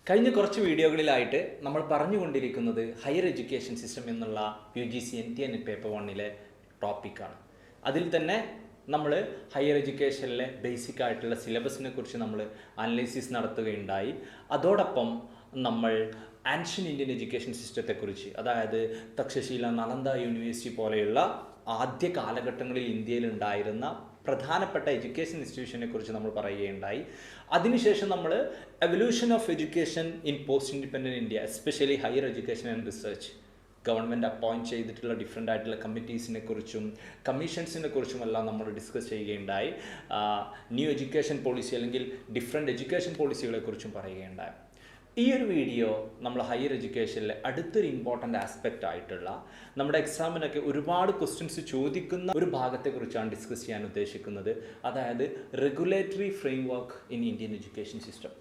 കഴിഞ്ഞ കുറച്ച് വീഡിയോകളിലായിട്ട് നമ്മൾ പറഞ്ഞുകൊണ്ടിരിക്കുന്നത് ഹയർ എഡ്യൂക്കേഷൻ സിസ്റ്റം എന്നുള്ള UGC NTA പേപ്പർ 1 ടോപ്പിക്കാണ്. അതിൽ തന്നെ നമ്മൾ ഹയർ എഡ്യൂക്കേഷനിലെ ബേസിക് ആയിട്ടുള്ള സിലബസിനെ കുറിച്ച് നമ്മൾ അനലൈസിസ് നടത്തുകയുണ്ടായി. അതോടൊപ്പം നമ്മൾ ആൻഷ്യൻ ഇന്ത്യൻ എഡ്യൂക്കേഷൻ സിസ്റ്റത്തെക്കുറിച്ച്, അതായത് തക്ഷശീല, നളന്ദ യൂണിവേഴ്സിറ്റി പോലെയുള്ള ആദ്യ കാലഘട്ടങ്ങളിൽ ഇന്ത്യയിൽ ഉണ്ടായിരുന്ന പ്രധാനപ്പെട്ട എഡ്യൂക്കേഷൻ ഇൻസ്റ്റിറ്റ്യൂഷനെ കുറിച്ച് നമ്മൾ പറയുകയുണ്ടായി. അതിനുശേഷം നമ്മൾ evolution of education in post independent India, especially higher education and research, government appoint ചെയ്തിട്ടുള്ള ഡിഫറെൻ്റ് ആയിട്ടുള്ള കമ്മിറ്റീസിനെ കുറിച്ചും കമ്മീഷൻസിനെ കുറിച്ചുമെല്ലാം നമ്മൾ ഡിസ്കസ് ചെയ്യുകയുണ്ടായി. ന്യൂ എഡ്യൂക്കേഷൻ പോളിസി അല്ലെങ്കിൽ ഡിഫറെൻ്റ് എഡ്യൂക്കേഷൻ പോളിസികളെക്കുറിച്ചും പറയുകയുണ്ടായി. ഈ ഒരു വീഡിയോ നമ്മൾ ഹയർ എഡ്യൂക്കേഷനിലെ അടുത്തൊരു ഇമ്പോർട്ടൻ്റ് ആസ്പെക്റ്റ് ആയിട്ടുള്ള നമ്മുടെ എക്സാമിനൊക്കെ ഒരുപാട് ക്വസ്റ്റ്യൻസ് ചോദിക്കുന്ന ഒരു ഭാഗത്തെക്കുറിച്ചാണ് ഡിസ്കസ് ചെയ്യാൻ ഉദ്ദേശിക്കുന്നത്. അതായത് regulatory frame work in Indian education system,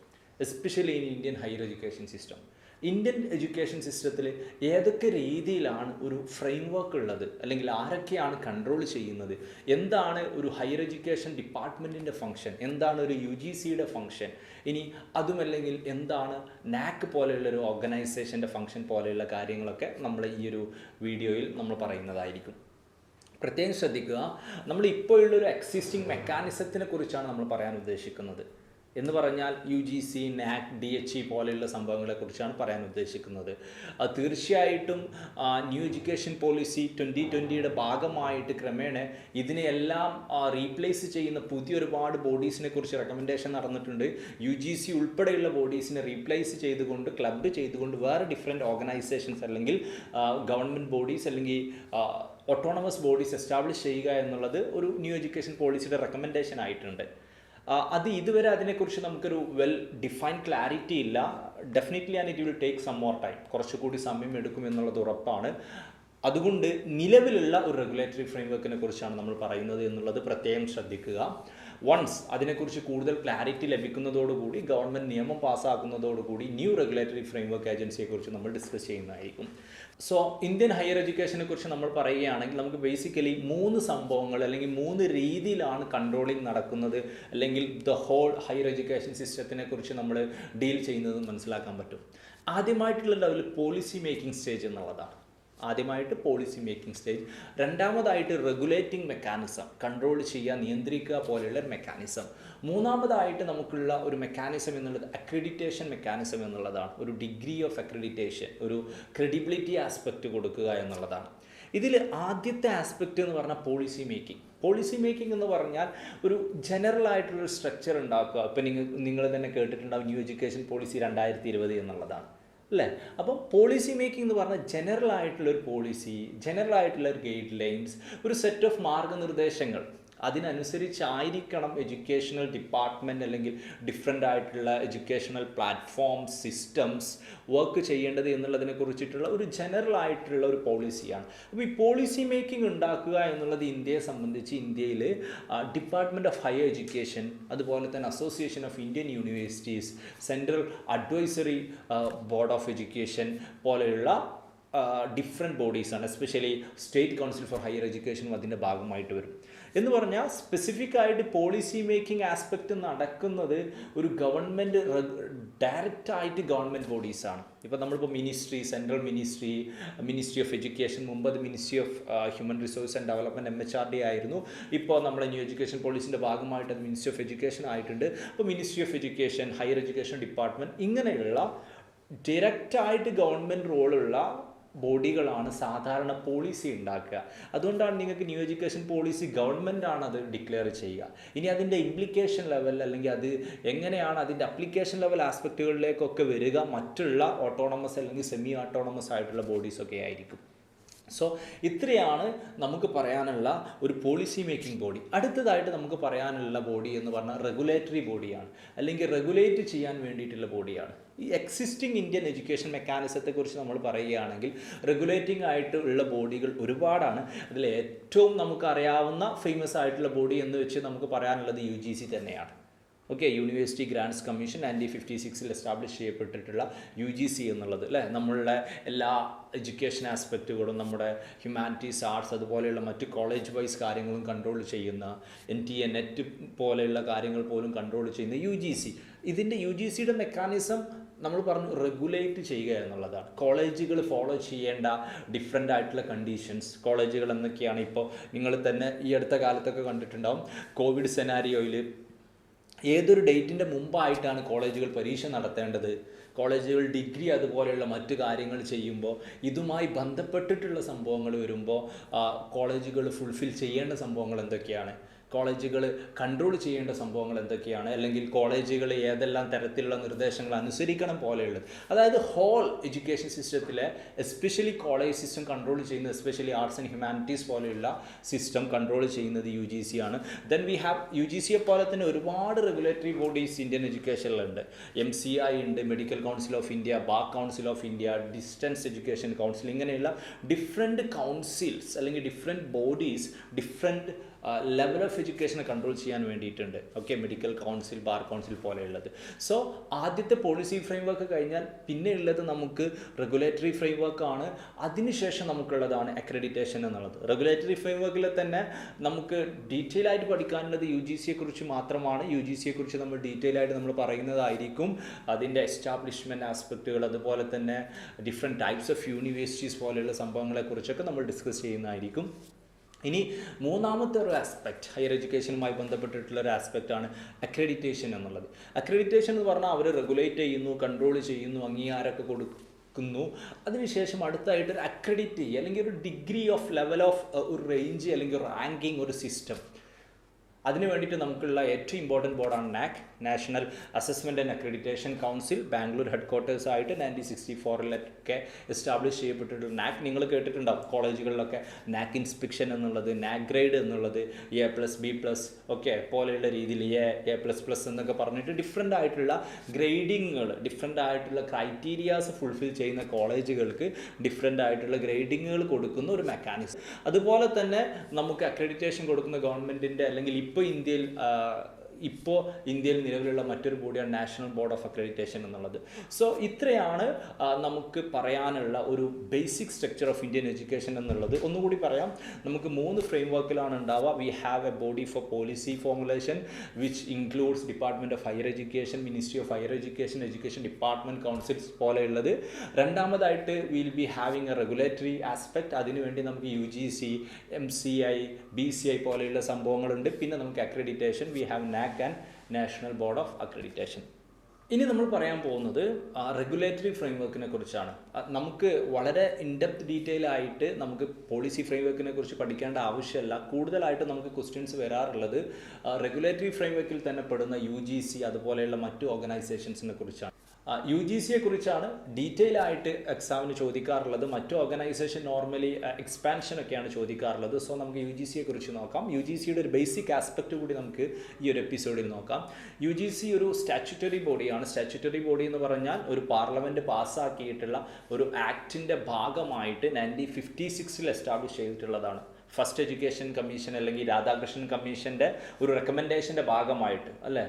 especially in Indian higher education system. Indian education സിസ്റ്റത്തിൽ ഏതൊക്കെ രീതിയിലാണ് ഒരു ഫ്രെയിം വർക്ക് ഉള്ളത്, അല്ലെങ്കിൽ ആരൊക്കെയാണ് കൺട്രോൾ ചെയ്യുന്നത്, എന്താണ് ഒരു ഹയർ എഡ്യൂക്കേഷൻ ഡിപ്പാർട്ട്മെൻറ്റിൻ്റെ ഫംഗ്ഷൻ, എന്താണ് ഒരു UGCയുടെ ഫംഗ്ഷൻ, ഇനി അതുമല്ലെങ്കിൽ എന്താണ് NAC പോലെയുള്ളൊരു ഓർഗനൈസേഷൻ്റെ ഫംഗ്ഷൻ പോലെയുള്ള കാര്യങ്ങളൊക്കെ നമ്മൾ ഈ ഒരു വീഡിയോയിൽ നമ്മൾ പറയുന്നതായിരിക്കും. പ്രത്യേകം ശ്രദ്ധിക്കുക, നമ്മൾ ഇപ്പോഴുള്ളൊരു എക്സിസ്റ്റിംഗ് മെക്കാനിസത്തിനെ കുറിച്ചാണ് നമ്മൾ പറയാൻ ഉദ്ദേശിക്കുന്നത്. എന്ന് പറഞ്ഞാൽ UGC, NAC, DHE പോലെയുള്ള സംഭവങ്ങളെക്കുറിച്ചാണ് പറയാൻ ഉദ്ദേശിക്കുന്നത്. തീർച്ചയായിട്ടും ന്യൂ എഡ്യൂക്കേഷൻ പോളിസി 2020യുടെ ഭാഗമായിട്ട് ക്രമേണ ഇതിനെയെല്ലാം റീപ്ലേസ് ചെയ്യുന്ന പുതിയ ഒരുപാട് ബോഡീസിനെ കുറിച്ച് റെക്കമെൻഡേഷൻ നടന്നിട്ടുണ്ട്. UGC ഉൾപ്പെടെയുള്ള ബോഡീസിനെ റീപ്ലേസ് ചെയ്തുകൊണ്ട്, ക്ലബ്ബ് ചെയ്തുകൊണ്ട് വേറെ ഡിഫറെൻറ്റ് ഓർഗനൈസേഷൻസ് അല്ലെങ്കിൽ ഗവൺമെൻറ് ബോഡീസ് അല്ലെങ്കിൽ ഓട്ടോണമസ് ബോഡീസ് എസ്റ്റാബ്ലിഷ് ചെയ്യുക എന്നുള്ളത് ഒരു ന്യൂ എഡ്യൂക്കേഷൻ പോളിസിയുടെ റെക്കമെൻഡേഷൻ ആയിട്ടുണ്ട്. അത് ഇതുവരെ അതിനെക്കുറിച്ച് നമുക്കൊരു വെൽ ഡിഫൈൻഡ് ക്ലാരിറ്റി ഇല്ല. Definitely and it will take some more time, കുറച്ചുകൂടി സമയം എടുക്കും എന്നുള്ളത് ഉറപ്പാണ്. അതുകൊണ്ട് നിലവിലുള്ള ഒരു റെഗുലേറ്ററി ഫ്രെയിംവർക്കിനെ കുറിച്ചാണ് നമ്മൾ പറയുന്നത് എന്നുള്ളത് പ്രത്യേകം ശ്രദ്ധിക്കുക. വൺസ് അതിനെക്കുറിച്ച് കൂടുതൽ ക്ലാരിറ്റി ലഭിക്കുന്നതോടുകൂടി, ഗവൺമെൻറ് നിയമം പാസ്സാക്കുന്നതോടുകൂടി ന്യൂ റെഗുലേറ്ററി ഫ്രെയിംവർക്ക് ഏജൻസിയെക്കുറിച്ച് നമ്മൾ ഡിസ്കസ് ചെയ്യുന്നതായിരിക്കും. സോ ഇന്ത്യൻ ഹയർ എഡ്യൂക്കേഷനെ കുറിച്ച് നമ്മൾ പറയുകയാണെങ്കിൽ നമുക്ക് ബേസിക്കലി 3 സംഭവങ്ങൾ അല്ലെങ്കിൽ 3 രീതിയിലാണ് കൺട്രോളിങ് നടക്കുന്നത്, അല്ലെങ്കിൽ ദ ഹോൾ ഹയർ എഡ്യൂക്കേഷൻ സിസ്റ്റത്തിനെ കുറിച്ച് നമ്മൾ ഡീൽ ചെയ്യുന്നത് മനസ്സിലാക്കാൻ പറ്റും. ആദ്യമായിട്ടുള്ള ലെവൽ പോളിസി മേക്കിംഗ് സ്റ്റേജ് എന്നുള്ളതാണ്. ആദ്യമായിട്ട് പോളിസി മേക്കിംഗ് സ്റ്റേജ്. രണ്ടാമതായിട്ട് റെഗുലേറ്റിംഗ് മെക്കാനിസം, കൺട്രോൾ ചെയ്യുക, നിയന്ത്രിക്കുക പോലെയുള്ള ഒരു മെക്കാനിസം. മൂന്നാമതായിട്ട് നമുക്കുള്ള ഒരു മെക്കാനിസം എന്നുള്ളത് അക്രഡിറ്റേഷൻ മെക്കാനിസം എന്നുള്ളതാണ്. ഒരു ഡിഗ്രി ഓഫ് അക്രഡിറ്റേഷൻ, ഒരു ക്രെഡിബിലിറ്റി ആസ്പെക്റ്റ് കൊടുക്കുക എന്നുള്ളതാണ്. ഇതിൽ ആദ്യത്തെ ആസ്പെക്റ്റ് എന്ന് പറഞ്ഞാൽ പോളിസി മേക്കിംഗ്. പോളിസി മേക്കിംഗ് എന്ന് പറഞ്ഞാൽ ഒരു ജനറൽ ആയിട്ടുള്ളൊരു സ്ട്രക്ചർ ഉണ്ടാക്കുക. ഇപ്പം നിങ്ങൾ തന്നെ കേട്ടിട്ടുണ്ടാവും ന്യൂ എഡ്യൂക്കേഷൻ പോളിസി 2020 എന്നുള്ളതാണ് അല്ലേ. അപ്പം പോളിസി മേക്കിംഗ് എന്ന് പറഞ്ഞാൽ ജനറൽ ആയിട്ടുള്ളൊരു പോളിസി, ജനറൽ ആയിട്ടുള്ളൊരു ഗൈഡ് ലൈൻസ്, ഒരു സെറ്റ് ഓഫ് മാർഗനിർദ്ദേശങ്ങൾ, അതിനനുസരിച്ചായിരിക്കണം എഡ്യൂക്കേഷണൽ ഡിപ്പാർട്ട്മെൻറ്റ് അല്ലെങ്കിൽ ഡിഫറെൻ്റ് ആയിട്ടുള്ള എഡ്യൂക്കേഷണൽ പ്ലാറ്റ്ഫോംസ്, സിസ്റ്റംസ് വർക്ക് ചെയ്യേണ്ടത് എന്നുള്ളതിനെ കുറിച്ചിട്ടുള്ള ഒരു ജനറൽ ആയിട്ടുള്ള ഒരു പോളിസിയാണ്. അപ്പോൾ ഈ പോളിസി മേക്കിംഗ് ഉണ്ടാക്കുക എന്നുള്ളത് ഇന്ത്യയെ സംബന്ധിച്ച് ഇന്ത്യയിൽ ഡിപ്പാർട്ട്മെൻറ്റ് ഓഫ് ഹയർ എഡ്യൂക്കേഷൻ, അതുപോലെ തന്നെ association of Indian universities, central advisory board of education പോലെയുള്ള ഡിഫറെൻറ്റ് ബോഡീസാണ്. Especially state council for higher എഡ്യൂക്കേഷനും അതിൻ്റെ ഭാഗമായിട്ട് വരും. എന്ന് പറഞ്ഞാൽ സ്പെസിഫിക് ആയിട്ട് പോളിസി മേക്കിംഗ് ആസ്പെക്റ്റ് നടക്കുന്നത് ഒരു ഗവൺമെൻറ് ഡയറക്റ്റായിട്ട് ഗവൺമെൻറ് ബോഡീസാണ്. ഇപ്പോൾ നമ്മളിപ്പോൾ ministry, central ministry, ministry of education, മുമ്പ് അത് ministry of human resource and development MHRD ആയിരുന്നു. ഇപ്പോൾ നമ്മുടെ ന്യൂ എഡ്യൂക്കേഷൻ പോളിസിൻ്റെ ഭാഗമായിട്ട് അത് മിനിസ്ട്രി ഓഫ് എഡ്യൂക്കേഷൻ ആയിട്ടുണ്ട്. അപ്പോൾ ministry of education, higher education department, ഇങ്ങനെയുള്ള ഡയറക്റ്റായിട്ട് ഗവൺമെൻറ് റോളുള്ള ബോഡികളാണ് സാധാരണ പോളിസി ഉണ്ടാക്കുക. അതുകൊണ്ടാണ് നിങ്ങൾക്ക് ന്യൂ എഡ്യൂക്കേഷൻ പോളിസി ഗവൺമെൻറ്റാണ് അത് ഡിക്ലെയർ ചെയ്യുക. ഇനി അതിൻ്റെ ഇംപ്ലിക്കേഷൻ ലെവൽ അല്ലെങ്കിൽ അത് എങ്ങനെയാണ് അതിൻ്റെ അപ്ലിക്കേഷൻ ലെവൽ ആസ്പെക്റ്റുകളിലേക്കൊക്കെ വരിക മറ്റുള്ള ഓട്ടോണമസ് അല്ലെങ്കിൽ സെമി ഓട്ടോണമസ് ആയിട്ടുള്ള ബോഡീസൊക്കെ ആയിരിക്കും. സോ ഇത്രയാണ് നമുക്ക് പറയാനുള്ള ഒരു പോളിസി മേക്കിംഗ് ബോഡി. അടുത്തതായിട്ട് നമുക്ക് പറയാനുള്ള ബോഡി എന്ന് പറഞ്ഞാൽ റെഗുലേറ്ററി ബോഡിയാണ്, അല്ലെങ്കിൽ റെഗുലേറ്റ് ചെയ്യാൻ വേണ്ടിയിട്ടുള്ള ബോഡിയാണ്. ഈ എക്സിസ്റ്റിംഗ് ഇന്ത്യൻ എഡ്യൂക്കേഷൻ മെക്കാനിസത്തെക്കുറിച്ച് നമ്മൾ പറയുകയാണെങ്കിൽ റെഗുലേറ്റിംഗ് ആയിട്ട് ഉള്ള ബോഡികൾ ഒരുപാടാണ്. അതിൽ ഏറ്റവും നമുക്കറിയാവുന്ന ഫേമസ് ആയിട്ടുള്ള ബോഡി എന്ന് വെച്ച് നമുക്ക് പറയാനുള്ളത് UGC തന്നെയാണ്. Okay, university grants commission 1956 establish ചെയ്യപ്പെട്ടിട്ടുള്ള UGC എന്നുള്ളത് അല്ലേ, നമ്മളുടെ എല്ലാ എഡ്യൂക്കേഷൻ ആസ്പെക്റ്റുകളും, നമ്മുടെ ഹ്യൂമാനിറ്റീസ്, ആർട്സ്, അതുപോലെയുള്ള മറ്റ് കോളേജ് വൈസ് കാര്യങ്ങളും കൺട്രോൾ ചെയ്യുന്ന, NTA നെറ്റ് പോലെയുള്ള കാര്യങ്ങൾ പോലും കൺട്രോൾ ചെയ്യുന്ന UGC. ഇതിൻ്റെ UGCയുടെ മെക്കാനിസം നമ്മൾ പറഞ്ഞു റെഗുലേറ്റ് ചെയ്യുക എന്നുള്ളതാണ്. കോളേജുകൾ ഫോളോ ചെയ്യേണ്ട ഡിഫറെൻ്റ് ആയിട്ടുള്ള കണ്ടീഷൻസ്. കോളേജുകൾ എന്തൊക്കെയാണ്? ഇപ്പോൾ നിങ്ങൾ തന്നെ ഈ അടുത്ത കാലത്തൊക്കെ കണ്ടിട്ടുണ്ടാവും, കോവിഡ് സെനാരിയോയിൽ ഏതൊരു ഡേറ്റിൻ്റെ മുമ്പായിട്ടാണ് കോളേജുകൾ പരീക്ഷ നടത്തേണ്ടത്. കോളേജുകൾ ഡിഗ്രി അതുപോലെയുള്ള മറ്റു കാര്യങ്ങൾ ചെയ്യുമ്പോൾ ഇതുമായി ബന്ധപ്പെട്ടിട്ടുള്ള സംഭവങ്ങൾ വരുമ്പോൾ കോളേജുകൾ ഫുൾഫിൽ ചെയ്യേണ്ട സംഭവങ്ങൾ എന്തൊക്കെയാണ്, കോളേജുകൾ കൺട്രോൾ ചെയ്യേണ്ട സംഭവങ്ങൾ എന്തൊക്കെയാണ്, അല്ലെങ്കിൽ കോളേജുകൾ ഏതെല്ലാം തരത്തിലുള്ള നിർദ്ദേശങ്ങൾ അനുസരിക്കണം പോലെയുള്ളത്. അതായത് ഹോൾ എഡ്യൂക്കേഷൻ സിസ്റ്റത്തിലെ എസ്പെഷ്യലി കോളേജ് സിസ്റ്റം കൺട്രോൾ ചെയ്യുന്നത്, എസ്പെഷ്യലി ആർട്സ് ആൻഡ് ഹ്യൂമാനിറ്റീസ് പോലെയുള്ള സിസ്റ്റം കൺട്രോൾ ചെയ്യുന്നത് UGC ആണ്. ദെൻ വി ഹാവ് UGCയെ പോലെ തന്നെ ഒരുപാട് റെഗുലേറ്ററി ബോഡീസ് ഇന്ത്യൻ എഡ്യൂക്കേഷനിലുണ്ട്. MCI ഉണ്ട്, medical council of India, bar council of India, distance education council, ഇങ്ങനെയുള്ള ഡിഫറെൻറ്റ് കൗൺസിൽസ് അല്ലെങ്കിൽ different bodies different level of എഡ്യൂക്കേഷനെ കൺട്രോൾ ചെയ്യാൻ വേണ്ടിയിട്ടുണ്ട്. Okay, medical council, bar council പോലെയുള്ളത്. സോ ആദ്യത്തെ പോളിസി ഫ്രെയിം വർക്ക് കഴിഞ്ഞാൽ പിന്നെ ഉള്ളത് നമുക്ക് റെഗുലേറ്ററി ഫ്രെയിം വർക്കാണ്. അതിനുശേഷം നമുക്കുള്ളതാണ് അക്രഡിറ്റേഷൻ എന്നുള്ളത്. റെഗുലേറ്ററി ഫ്രെയിം വർക്കിൽ തന്നെ നമുക്ക് ഡീറ്റെയിൽ ആയിട്ട് പഠിക്കാനുള്ളത് UGCയെ കുറിച്ച് മാത്രമാണ്. UGCയെ കുറിച്ച് നമ്മൾ ഡീറ്റെയിൽ ആയിട്ട് നമ്മൾ പറയുന്നതായിരിക്കും. അതിൻ്റെ എസ്റ്റാബ്ലിഷ്മെൻറ്റ് ആസ്പെക്റ്റുകൾ, അതുപോലെ തന്നെ ഡിഫറെൻറ്റ് ടൈപ്സ് ഓഫ് യൂണിവേഴ്സിറ്റീസ് പോലെയുള്ള സംഭവങ്ങളെക്കുറിച്ചൊക്കെ നമ്മൾ ഡിസ്കസ് ചെയ്യുന്നതായിരിക്കും. ഇനി മൂന്നാമത്തെ ഒരു ആസ്പെക്റ്റ്, ഹയർ എഡ്യൂക്കേഷനുമായി ബന്ധപ്പെട്ടിട്ടുള്ള ഒരു ആസ്പെക്റ്റാണ് അക്രഡിറ്റേഷൻ എന്നുള്ളത്. അക്രഡിറ്റേഷൻ എന്ന് പറഞ്ഞാൽ അവർ റെഗുലേറ്റ് ചെയ്യുന്നു, കൺട്രോൾ ചെയ്യുന്നു, അംഗീകാരമൊക്കെ കൊടുക്കുന്നു. അതിനുശേഷം അടുത്തായിട്ട് ഒരു അക്രഡിറ്റ് ചെയ്യുക, അല്ലെങ്കിൽ ഒരു ഡിഗ്രി ഓഫ് ലെവൽ ഓഫ് ഒരു റേഞ്ച് അല്ലെങ്കിൽ റാങ്കിങ്, ഒരു സിസ്റ്റം. അതിന് വേണ്ടിയിട്ട് നമുക്കുള്ള ഏറ്റവും ഇമ്പോർട്ടൻറ്റ് ബോർഡാണ് NAAC, national assessment and accreditation council. Bangalore head quarters ആയിട്ട് 1964 എസ്റ്റാബ്ലിഷ് ചെയ്യപ്പെട്ടിട്ടുള്ള NAAC നിങ്ങൾ കേട്ടിട്ടുണ്ടാവും. കോളേജുകളിലൊക്കെ NAAC ഇൻസ്പെക്ഷൻ എന്നുള്ളത്, NAAC ഗ്രേഡ് എന്നുള്ളത്, A+, B+, ഓക്കെ പോലെയുള്ള രീതിയിൽ A++ എന്നൊക്കെ പറഞ്ഞിട്ട് ഡിഫറെൻ്റ് ആയിട്ടുള്ള ഗ്രേഡിങ്ങുകൾ, ഡിഫറെൻ്റ് ആയിട്ടുള്ള ക്രൈറ്റീരിയാസ് ഫുൾഫിൽ ചെയ്യുന്ന കോളേജുകൾക്ക് ഡിഫറെൻ്റ് ആയിട്ടുള്ള ഗ്രേഡിങ്ങുകൾ കൊടുക്കുന്ന ഒരു മെക്കാനിസം. അതുപോലെ തന്നെ നമുക്ക് അക്രഡിറ്റേഷൻ കൊടുക്കുന്ന ഗവൺമെൻറ്റിൻ്റെ അല്ലെങ്കിൽ ഇപ്പോൾ ഇന്ത്യയിൽ നിലവിലുള്ള മറ്റൊരു ബോഡിയാണ് നാഷണൽ ബോർഡ് ഓഫ് അക്രഡിറ്റേഷൻ എന്നുള്ളത്. സോ ഇത്രയാണ് നമുക്ക് പറയാനുള്ള ഒരു basic structure of Indian education എന്നുള്ളത്. ഒന്നുകൂടി പറയാം, നമുക്ക് 3 ഫ്രെയിം വർക്കിലാണ് ഉണ്ടാവുക. We have a body for policy formulation which includes department of higher education, ministry of higher education, education department councils പോലെയുള്ളത്. രണ്ടാമതായിട്ട് will be having a regulatory aspect. അതിനുവേണ്ടി നമുക്ക് UGC, MCI, BCI പോലെയുള്ള സംഭവങ്ങളുണ്ട്. പിന്നെ നമുക്ക് accreditation, we have NAAC and national board of accreditation. ഇനി നമ്മൾ പറയാൻ പോകുന്നത് റെഗുലേറ്ററി ഫ്രെയിം വർക്കിനെ കുറിച്ചാണ്. നമുക്ക് വളരെ ഇൻഡെപ്ത് ഡീറ്റെയിൽ ആയിട്ട് നമുക്ക് പോളിസി ഫ്രെയിം വർക്കിനെ കുറിച്ച് പഠിക്കേണ്ട ആവശ്യമില്ല. കൂടുതലായിട്ട് നമുക്ക് ക്വസ്റ്റ്യൻസ് വരാറുള്ളത് റെഗുലേറ്ററി ഫ്രെയിം വർക്കിൽ തന്നെ പെടുന്ന UGC അതുപോലെയുള്ള മറ്റു ഓർഗനൈസേഷൻസിനെ കുറിച്ചാണ്. UGCയെ കുറിച്ചാണ് ഡീറ്റെയിൽ ആയിട്ട് എക്സാമിന് ചോദിക്കാറുള്ളത്. മറ്റു ഓർഗനൈസേഷൻ നോർമലി എക്സ്പാൻഷനൊക്കെയാണ് ചോദിക്കാറുള്ളത്. സോ നമുക്ക് UGCയെ കുറിച്ച് നോക്കാം. UGCയുടെ ഒരു ബേസിക് ആസ്പെക്റ്റ് കൂടി നമുക്ക് ഈ ഒരു എപ്പിസോഡിൽ നോക്കാം. UGC ഒരു സ്റ്റാറ്റ്യൂട്ടറി ബോഡിയാണ്. സ്റ്റാറ്റ്യൂട്ടറി ബോഡി എന്ന് പറഞ്ഞാൽ ഒരു പാർലമെൻറ്റ് പാസ്സാക്കിയിട്ടുള്ള ഒരു ആക്ടിൻ്റെ ഭാഗമായിട്ട് 1956 എസ്റ്റാബ്ലിഷ് ചെയ്തിട്ടുള്ളതാണ്. ഫസ്റ്റ് എഡ്യൂക്കേഷൻ കമ്മീഷൻ അല്ലെങ്കിൽ രാധാകൃഷ്ണൻ കമ്മീഷൻ്റെ ഒരു റെക്കമെൻഡേഷൻ്റെ ഭാഗമായിട്ട് അല്ലേ,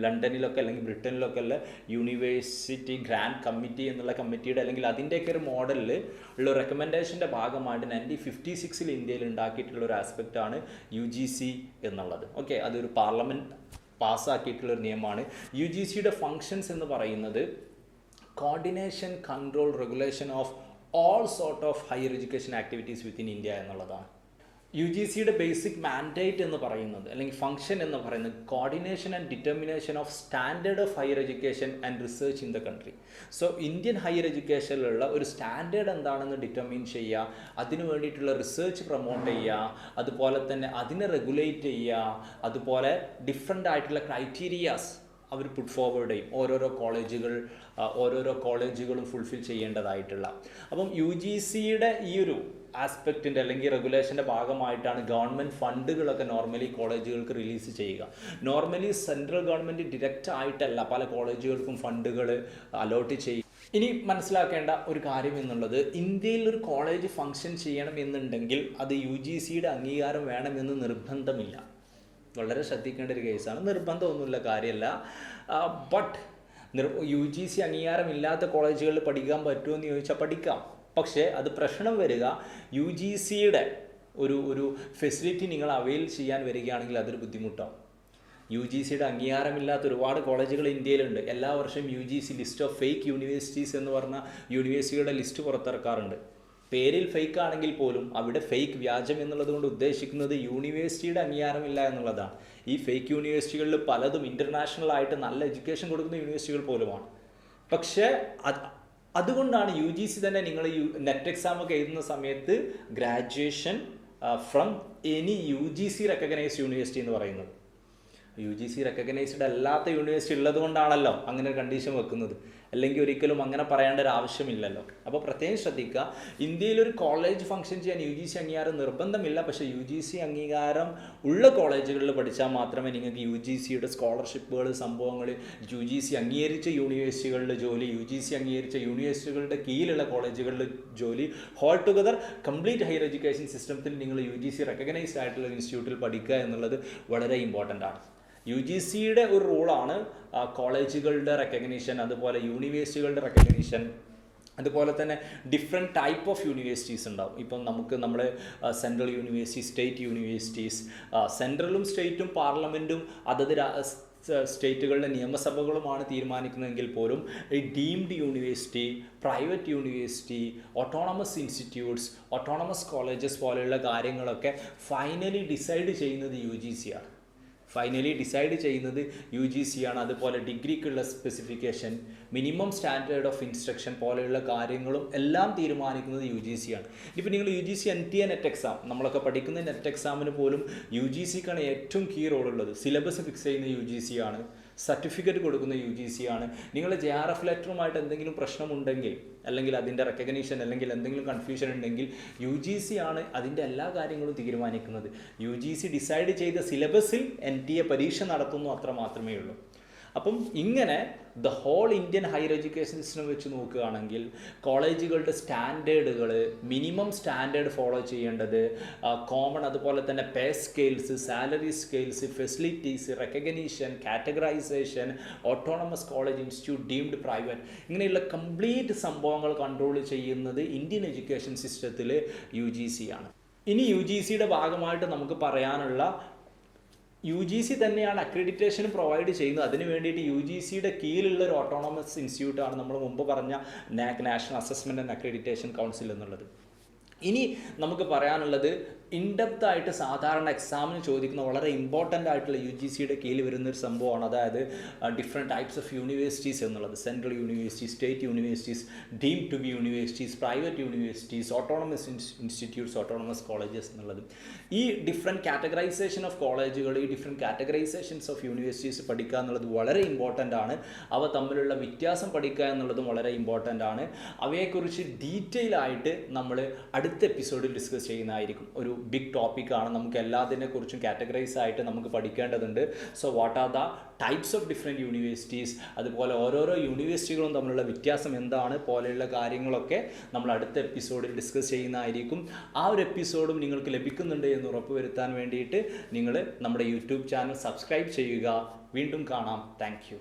ലണ്ടനിലൊക്കെ അല്ലെങ്കിൽ ബ്രിട്ടനിലൊക്കെ ഉള്ള യൂണിവേഴ്സിറ്റി ഗ്രാൻഡ് കമ്മിറ്റി എന്നുള്ള കമ്മിറ്റിയുടെ അല്ലെങ്കിൽ അതിൻ്റെയൊക്കെ ഒരു മോഡലിൽ ഉള്ള റെക്കമെൻഡേഷൻ്റെ ഭാഗമായിട്ട് 1956 ഇന്ത്യയിൽ ഉണ്ടാക്കിയിട്ടുള്ള ഒരു ആസ്പെക്റ്റാണ് UGC എന്നുള്ളത്. ഓക്കെ, അതൊരു പാർലമെൻറ്റ് പാസ്സാക്കിയിട്ടുള്ളൊരു നിയമമാണ്. UGCയുടെ ഫങ്ഷൻസ് എന്ന് പറയുന്നത് coordination, control, regulation of all sort of higher education activities within India എന്നുള്ളതാണ്. UGCയുടെ ബേസിക് മാൻഡേറ്റ് എന്ന് പറയുന്നത് അല്ലെങ്കിൽ ഫംഗ്ഷൻ എന്ന് പറയുന്നത് coordination and determination of standard of higher education and research in the country. So Indian higher എഡ്യൂക്കേഷനിലുള്ള ഒരു standard എന്താണെന്ന് determine ചെയ്യുക, അതിനു വേണ്ടിയിട്ടുള്ള റിസർച്ച് പ്രൊമോട്ട് ചെയ്യുക, അതുപോലെ തന്നെ അതിനെ റെഗുലേറ്റ് ചെയ്യുക, അതുപോലെ ഡിഫറെൻ്റ് ആയിട്ടുള്ള ക്രൈറ്റീരിയാസ് അവർ പുട്ട് ഫോർവേഡ് ചെയ്യും. ഓരോരോ കോളേജുകളും ഫുൾഫിൽ ചെയ്യേണ്ടതായിട്ടുള്ള. അപ്പം UGCയുടെ ഈ ഒരു ആസ്പെക്റ്റിൻ്റെ അല്ലെങ്കിൽ റെഗുലേഷൻ്റെ ഭാഗമായിട്ടാണ് ഗവൺമെൻറ് ഫണ്ടുകളൊക്കെ നോർമലി കോളേജുകൾക്ക് റിലീസ് ചെയ്യുക. നോർമലി സെൻട്രൽ ഗവൺമെൻറ് ഡിറക്റ്റ് ആയിട്ടല്ല പല കോളേജുകൾക്കും ഫണ്ടുകൾ അലോട്ട് ചെയ്യും. ഇനി മനസ്സിലാക്കേണ്ട ഒരു കാര്യം എന്നുള്ളത്, ഇന്ത്യയിൽ ഒരു കോളേജ് ഫങ്ഷൻ ചെയ്യണം എന്നുണ്ടെങ്കിൽ അത് UGCയുടെ അംഗീകാരം വേണമെന്ന് നിർബന്ധമില്ല. വളരെ ശ്രദ്ധിക്കേണ്ട ഒരു കേസാണ്. നിർബന്ധമൊന്നുമില്ല, കാര്യമല്ല. ബട്ട് UGC അംഗീകാരമില്ലാത്ത കോളേജുകളിൽ പഠിക്കാൻ പറ്റുമോ എന്ന് ചോദിച്ചാൽ പഠിക്കാം. പക്ഷേ അത് പ്രശ്നം വരിക UGCയുടെ ഒരു ഫെസിലിറ്റി നിങ്ങൾ അവൈൽ ചെയ്യാൻ വരികയാണെങ്കിൽ അതൊരു ബുദ്ധിമുട്ടാണ്. യു ജി സിയുടെ അംഗീകാരമില്ലാത്ത ഒരുപാട് കോളേജുകൾ ഇന്ത്യയിലുണ്ട്. എല്ലാ വർഷവും U G C list of fake universities എന്ന് പറഞ്ഞ യൂണിവേഴ്സിറ്റിയുടെ ലിസ്റ്റ് പുറത്തിറക്കാറുണ്ട്. പേരിൽ ഫേക്ക് ആണെങ്കിൽ പോലും അവിടെ ഫേക്ക് വ്യാജം എന്നുള്ളത് കൊണ്ട് ഉദ്ദേശിക്കുന്നത് യൂണിവേഴ്സിറ്റിയുടെ അംഗീകാരമില്ല എന്നുള്ളതാണ്. ഈ ഫേക്ക് യൂണിവേഴ്സിറ്റികളിൽ പലതും ഇൻ്റർനാഷണൽ ആയിട്ട് നല്ല എഡ്യൂക്കേഷൻ കൊടുക്കുന്ന യൂണിവേഴ്സിറ്റികൾ പോലുമാണ്. പക്ഷേ അതുകൊണ്ടാണ് യു ജി സി തന്നെ നിങ്ങൾ നെറ്റ് എക്സാം ഒക്കെ എഴുതുന്ന സമയത്ത് graduation from any U G C recognised university എന്ന് പറയുന്നത്. യു ജി സി റെക്കഗ്നൈസ്ഡ് അല്ലാത്ത യൂണിവേഴ്സിറ്റി ഉള്ളത് കൊണ്ടാണല്ലോ അങ്ങനെ ഒരു കണ്ടീഷൻ വെക്കുന്നത്. അല്ലെങ്കിൽ ഒരിക്കലും അങ്ങനെ പറയേണ്ട ഒരു ആവശ്യമില്ലല്ലോ. അപ്പോൾ പ്രത്യേകം ശ്രദ്ധിക്കുക, ഇന്ത്യയിലൊരു കോളേജ് ഫംഗ്ഷൻ ചെയ്യാൻ യു ജി സി അംഗീകാരം നിർബന്ധമില്ല. പക്ഷേ യു ജി സി അംഗീകാരം ഉള്ള കോളേജുകളിൽ പഠിച്ചാൽ മാത്രമേ നിങ്ങൾക്ക് യു ജി സിയുടെ സ്കോളർഷിപ്പുകൾ, സംഭവങ്ങൾ, യു ജി സി അംഗീകരിച്ച യൂണിവേഴ്സിറ്റികളിൽ ജോലി, യു ജി സി അംഗീകരിച്ച യൂണിവേഴ്സിറ്റികളുടെ കീഴിലുള്ള കോളേജുകളിൽ ജോലി, whole together complete higher education സിസ്റ്റത്തിൽ നിങ്ങൾ യു ജി സി റെക്കഗ്നൈസ്ഡ് ആയിട്ടുള്ള ഇൻസ്റ്റിറ്റ്യൂട്ടിൽ പഠിക്കുക എന്നുള്ളത് വളരെ ഇമ്പോർട്ടൻ്റ് ആണ്. യു ജി സിയുടെ ഒരു റൂളാണ് കോളേജുകളുടെ റെക്കഗ്നീഷൻ, അതുപോലെ യൂണിവേഴ്സിറ്റികളുടെ റെക്കഗ്നീഷൻ, അതുപോലെ തന്നെ ഡിഫറെൻറ്റ് ടൈപ്പ് ഓഫ് യൂണിവേഴ്സിറ്റീസ് ഉണ്ടാവും. ഇപ്പം നമ്മൾ സെൻട്രൽ യൂണിവേഴ്സിറ്റി, സ്റ്റേറ്റ് യൂണിവേഴ്സിറ്റീസ്, സെൻട്രലും സ്റ്റേറ്റും പാർലമെൻറ്റും അതത് സ്റ്റേറ്റുകളുടെ നിയമസഭകളുമാണ് തീരുമാനിക്കുന്നതെങ്കിൽ പോലും ഈ deemed university, private university, autonomous institutes, autonomous colleges പോലെയുള്ള കാര്യങ്ങളൊക്കെ ഫൈനലി ഡിസൈഡ് ചെയ്യുന്നത് യു ജി സി ആണ്. യു ജി സി ആണ്. അതുപോലെ ഡിഗ്രിക്കുള്ള specification, minimum standard of instruction പോലെയുള്ള കാര്യങ്ങളും എല്ലാം തീരുമാനിക്കുന്നത് യു ജി സി ആണ്. ഇപ്പോൾ നിങ്ങൾ U G C NTA NET exam, നമ്മളൊക്കെ പഠിക്കുന്ന നെറ്റ് എക്സാമിന് പോലും യു ജി സിക്കാണ് ഏറ്റവും കീ റോളുള്ളത്. സിലബസ് ഫിക്സ് ചെയ്യുന്ന യു ജി സി ആണ്, സർട്ടിഫിക്കറ്റ് കൊടുക്കുന്ന യു ജി സി ആണ്. നിങ്ങളുടെ JRF ലെറ്ററുമായിട്ട് എന്തെങ്കിലും പ്രശ്നമുണ്ടെങ്കിൽ, അല്ലെങ്കിൽ അതിൻ്റെ റെക്കഗ്നീഷൻ, അല്ലെങ്കിൽ എന്തെങ്കിലും കൺഫ്യൂഷൻ ഉണ്ടെങ്കിൽ യു ജി സി ആണ് അതിൻ്റെ എല്ലാ കാര്യങ്ങളും തീരുമാനിക്കുന്നത്. യു ജി സി ഡിസൈഡ് ചെയ്ത സിലബസിൽ NTA പരീക്ഷ നടത്തുന്നു, അത്ര മാത്രമേ ഉള്ളൂ. അപ്പം ഇങ്ങനെ the whole Indian higher education system വെച്ച് നോക്കുകയാണെങ്കിൽ കോളേജുകളുടെ സ്റ്റാൻഡേർഡുകൾ, മിനിമം സ്റ്റാൻഡേർഡ് ഫോളോ ചെയ്യേണ്ടത്, കോമൺ, അതുപോലെ തന്നെ pay scales, salary scales, facilities, recognition, categorisation, autonomous college, institute, deemed private, ഇങ്ങനെയുള്ള കംപ്ലീറ്റ് സംഭവങ്ങൾ കൺട്രോൾ ചെയ്യുന്നത് ഇന്ത്യൻ എഡ്യൂക്കേഷൻ സിസ്റ്റത്തിൽ യു ജി സി ആണ്. ഇനി യു ജി സിയുടെ ഭാഗമായിട്ട് നമുക്ക് പറയാനുള്ള, യു ജി സി തന്നെയാണ് അക്രഡിറ്റേഷൻ പ്രൊവൈഡ് ചെയ്യുന്നത്. അതിന് വേണ്ടിയിട്ട് യു ജി സിയുടെ കീഴിലുള്ള ഒരു ഓട്ടോണമസ് ഇൻസ്റ്റിറ്റ്യൂട്ടാണ് നമ്മൾ മുമ്പ് പറഞ്ഞ NAAC, national assessment and accreditation council എന്നുള്ളത്. ഇനി നമുക്ക് പറയാനുള്ളത്, ഇൻഡെപ്ത് ആയിട്ട് സാധാരണ എക്സാമിന് ചോദിക്കുന്ന വളരെ ഇമ്പോർട്ടൻ്റ് ആയിട്ടുള്ള യു ജി സിയുടെ കീഴിൽ വരുന്നൊരു സംഭവമാണ്, അതായത് ഡിഫറെൻറ്റ് ടൈപ്സ് ഓഫ് യൂണിവേഴ്സിറ്റീസ് എന്നുള്ളത്. Central universities, state universities, deemed to be universities, private universities, autonomous institutes, autonomous colleges എന്നുള്ളത്. ഈ ഡിഫറെൻറ്റ് കാറ്റഗറൈസേഷൻ ഓഫ് കോളേജുകൾ, ഈ ഡിഫറെൻറ്റ് കാറ്റഗറൈസേഷൻസ് ഓഫ് യൂണിവേഴ്സിറ്റീസ് പഠിക്കുക എന്നുള്ളത് വളരെ ഇമ്പോർട്ടൻ്റ് ആണ്. അവ തമ്മിലുള്ള വ്യത്യാസം പഠിക്കുക എന്നുള്ളതും വളരെ ഇമ്പോർട്ടൻ്റ് ആണ്. അവയെക്കുറിച്ച് ഡീറ്റെയിൽ ആയിട്ട് നമ്മൾ അടുത്ത എപ്പിസോഡിൽ ഡിസ്കസ് ചെയ്യുന്നതായിരിക്കും. ഒരു ബിഗ് ടോപ്പിക്കാണ്, നമുക്ക് എല്ലാത്തിനെക്കുറിച്ചും കാറ്റഗറൈസ് ആയിട്ട് നമുക്ക് പഠിക്കേണ്ടതുണ്ട്. So what are the types of different universities, അതുപോലെ ഓരോരോ യൂണിവേഴ്സിറ്റികളും തമ്മിലുള്ള വ്യത്യാസം എന്താണ് പോലെയുള്ള കാര്യങ്ങളൊക്കെ നമ്മൾ അടുത്ത എപ്പിസോഡിൽ ഡിസ്കസ് ചെയ്യുന്നതായിരിക്കും. ആ ഒരു എപ്പിസോഡും നിങ്ങൾക്ക് ലഭിക്കുന്നുണ്ട് എന്ന് ഉറപ്പുവരുത്താൻ വേണ്ടിയിട്ട് നിങ്ങൾ നമ്മുടെ യൂട്യൂബ് ചാനൽ സബ്സ്ക്രൈബ് ചെയ്യുക. വീണ്ടും കാണാം. Thank you.